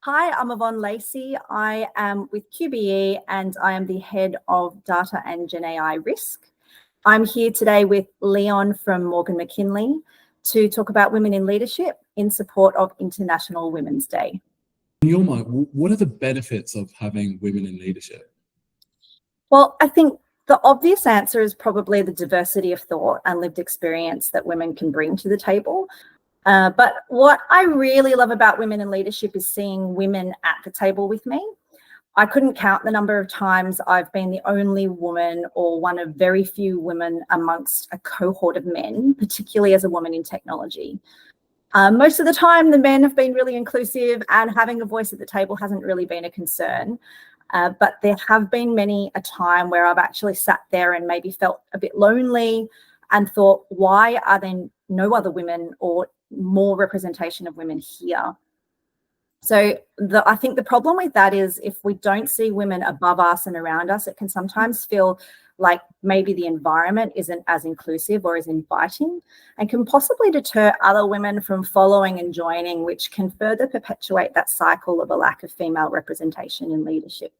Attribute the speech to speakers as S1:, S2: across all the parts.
S1: Hi, I'm Yvonne Laycy. I am with QBE and I am the head of data and Gen AI risk. I'm here today with Leon from Morgan McKinley to talk about women in leadership in support of International Women's Day.
S2: In your mind, what are the benefits of having women in leadership?
S1: Well, I think the obvious answer is probably the diversity of thought and lived experience that women can bring to the table. But what I really love about women in leadership is seeing women at the table with me. I couldn't count the number of times I've been the only woman or one of very few women amongst a cohort of men, particularly as a woman in technology. Most of the time, the men have been really inclusive and having a voice at the table hasn't really been a concern. But there have been many a time where I've actually sat there and maybe felt a bit lonely and thought, why are there no other women or more representation of women here? So I think the problem with that is if we don't see women above us and around us, it can sometimes feel like maybe the environment isn't as inclusive or as inviting and can possibly deter other women from following and joining, which can further perpetuate that cycle of a lack of female representation in leadership.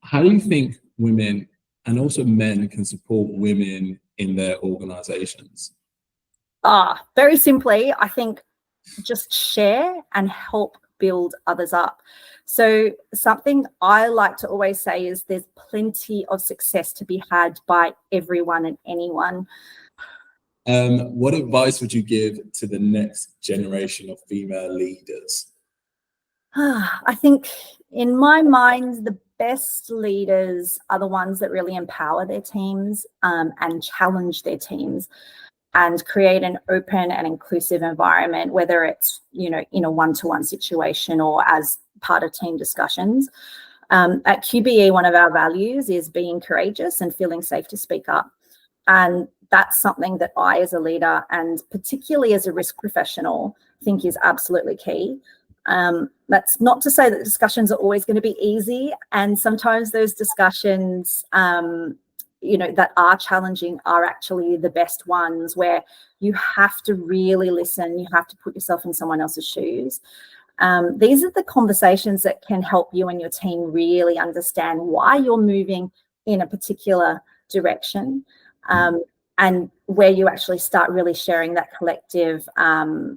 S2: How do you think women and also men can support women in their organizations?
S1: Very simply, I think just share and help build others up. So something I like to always say is there's plenty of success to be had by everyone and anyone.
S2: What advice would you give to the next generation of female leaders?
S1: I think in my mind, the best leaders are the ones that really empower their teams and challenge their teams and create an open and inclusive environment, whether it's, in a one-to-one situation or as part of team discussions. At QBE, one of our values is being courageous and feeling safe to speak up. And that's something that I, as a leader, and particularly as a risk professional, think is absolutely key. That's not to say that discussions are always going to be easy. And sometimes those discussions, that are challenging are actually the best ones, where you have to really listen. You have to put yourself in someone else's shoes. These are the conversations that can help you and your team really understand why you're moving in a particular direction. And where you actually start really sharing that collective,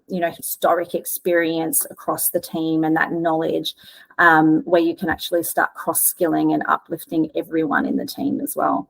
S1: historic experience across the team and that knowledge, where you can actually start cross-skilling and uplifting everyone in the team as well.